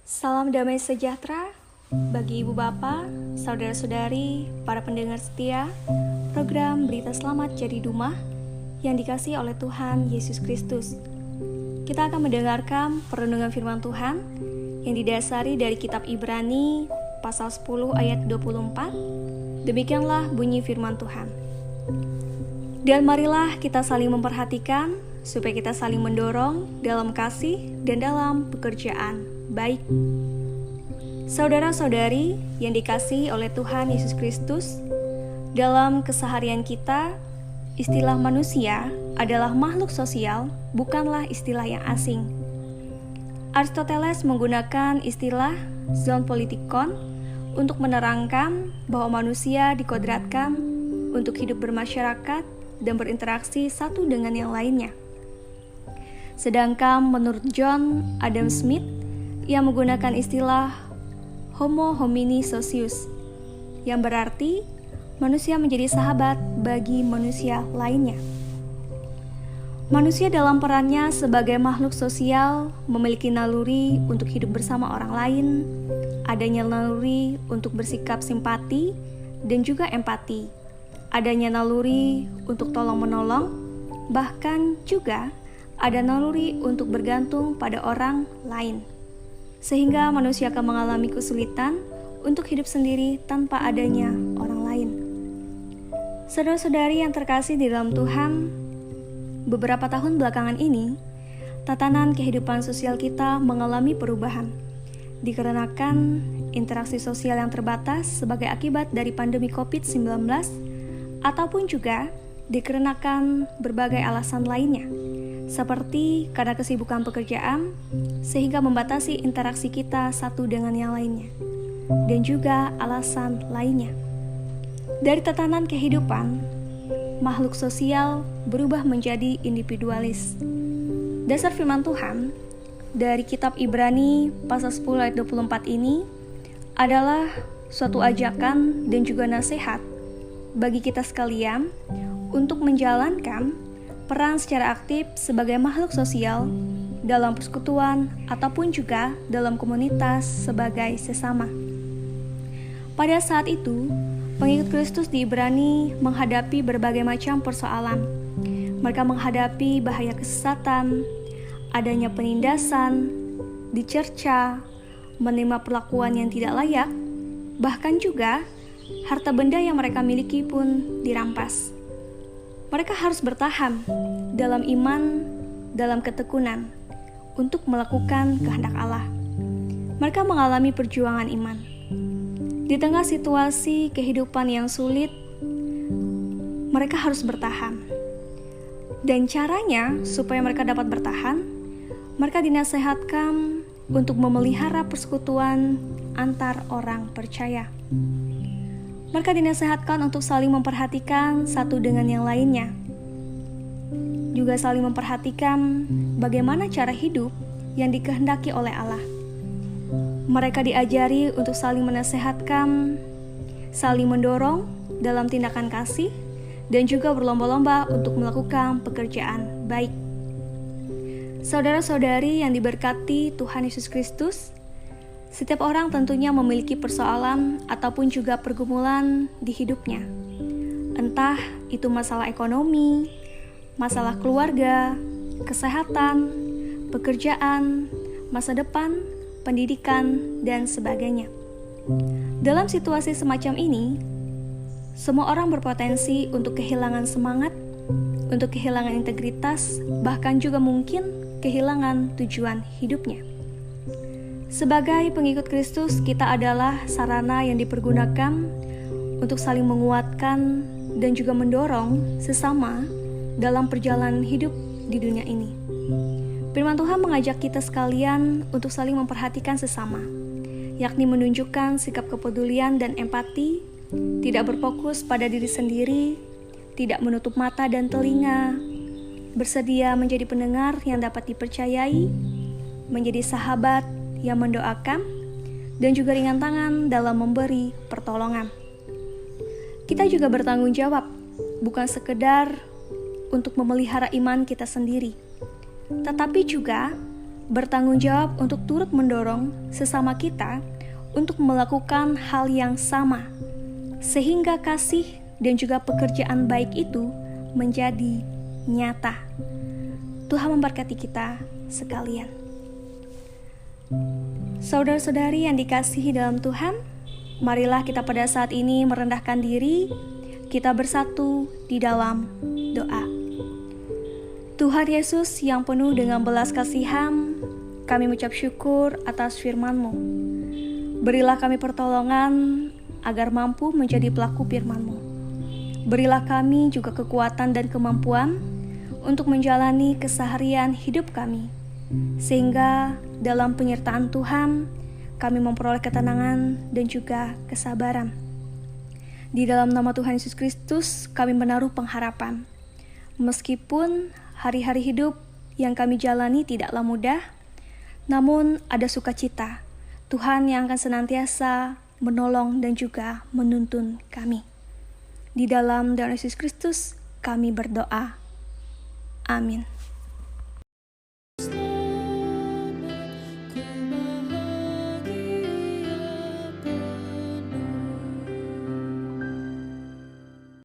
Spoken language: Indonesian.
Salam damai sejahtera bagi ibu bapak, saudara-saudari, para pendengar setia program Berita Selamat Jadi Dumah yang dikasihi oleh Tuhan Yesus Kristus. Kita akan mendengarkan perenungan firman Tuhan yang didasari dari kitab Ibrani pasal 10 ayat 24. Demikianlah bunyi firman Tuhan. Dan marilah kita saling memperhatikan supaya kita saling mendorong dalam kasih dan dalam pekerjaan baik. Saudara-saudari yang dikasihi oleh Tuhan Yesus Kristus, dalam keseharian kita, istilah manusia adalah makhluk sosial, bukanlah istilah yang asing. Aristoteles menggunakan istilah zoonpolitikon untuk menerangkan bahwa manusia dikodratkan untuk hidup bermasyarakat dan berinteraksi satu dengan yang lainnya. Sedangkan menurut John Adam Smith, yang menggunakan istilah Homo homini socius, yang berarti manusia menjadi sahabat bagi manusia lainnya. Manusia dalam perannya sebagai makhluk sosial memiliki naluri untuk hidup bersama orang lain, adanya naluri untuk bersikap simpati dan juga empati, adanya naluri untuk tolong-menolong, bahkan juga ada naluri untuk bergantung pada orang lain. Sehingga manusia akan mengalami kesulitan untuk hidup sendiri tanpa adanya orang lain. Saudara-saudari yang terkasih di dalam Tuhan, beberapa tahun belakangan ini, tatanan kehidupan sosial kita mengalami perubahan, dikarenakan interaksi sosial yang terbatas sebagai akibat dari pandemi COVID-19, ataupun juga dikarenakan berbagai alasan lainnya, seperti karena kesibukan pekerjaan sehingga membatasi interaksi kita satu dengan yang lainnya, dan juga alasan lainnya. Dari tatanan kehidupan, makhluk sosial berubah menjadi individualis. Dasar firman Tuhan dari kitab Ibrani pasal 10 ayat 24 ini adalah suatu ajakan dan juga nasihat bagi kita sekalian untuk menjalankan peran secara aktif sebagai makhluk sosial dalam persekutuan ataupun juga dalam komunitas sebagai sesama. Pada saat itu, pengikut Kristus di Ibrani menghadapi berbagai macam persoalan. Mereka menghadapi bahaya kesesatan, adanya penindasan, dicerca, menerima perlakuan yang tidak layak, bahkan juga harta benda yang mereka miliki pun dirampas. Mereka harus bertahan dalam iman, dalam ketekunan, untuk melakukan kehendak Allah. Mereka mengalami perjuangan iman. Di tengah situasi kehidupan yang sulit, mereka harus bertahan. Dan caranya supaya mereka dapat bertahan, mereka dinasehatkan untuk memelihara persekutuan antar orang percaya. Mereka dinasehatkan untuk saling memperhatikan satu dengan yang lainnya. Juga saling memperhatikan bagaimana cara hidup yang dikehendaki oleh Allah. Mereka diajari untuk saling menasehatkan, saling mendorong dalam tindakan kasih, dan juga berlomba-lomba untuk melakukan pekerjaan baik. Saudara-saudari yang diberkati Tuhan Yesus Kristus, setiap orang tentunya memiliki persoalan ataupun juga pergumulan di hidupnya. Entah itu masalah ekonomi, masalah keluarga, kesehatan, pekerjaan, masa depan, pendidikan, dan sebagainya. Dalam situasi semacam ini, semua orang berpotensi untuk kehilangan semangat, untuk kehilangan integritas, bahkan juga mungkin kehilangan tujuan hidupnya. Sebagai pengikut Kristus, kita adalah sarana yang dipergunakan untuk saling menguatkan dan juga mendorong sesama dalam perjalanan hidup di dunia ini. Firman Tuhan mengajak kita sekalian untuk saling memperhatikan sesama, yakni menunjukkan sikap kepedulian dan empati, tidak berfokus pada diri sendiri, tidak menutup mata dan telinga, bersedia menjadi pendengar yang dapat dipercayai, menjadi sahabat yang mendoakan, dan juga ringan tangan dalam memberi pertolongan. kita juga bertanggung jawab, bukan sekedar untuk memelihara iman kita sendiri, tetapi juga bertanggung jawab untuk turut mendorong sesama kita untuk melakukan hal yang sama, sehingga kasih dan juga pekerjaan baik itu menjadi nyata. Tuhan memberkati kita sekalian. Saudara-saudari yang dikasihi dalam Tuhan, marilah kita pada saat ini merendahkan diri, kita bersatu di dalam doa. Tuhan Yesus yang penuh dengan belas kasihan, kami mengucap syukur atas firman-Mu. Berilah kami pertolongan agar mampu menjadi pelaku firman-Mu. Berilah kami juga kekuatan dan kemampuan untuk menjalani keseharian hidup kami, sehingga dalam penyertaan Tuhan kami memperoleh ketenangan dan juga kesabaran. Di dalam nama Tuhan Yesus Kristus kami menaruh pengharapan. Meskipun hari-hari hidup yang kami jalani tidaklah mudah, namun ada sukacita. Tuhan yang akan senantiasa menolong dan juga menuntun kami. Di dalam Tuhan Yesus Kristus kami berdoa. Amin.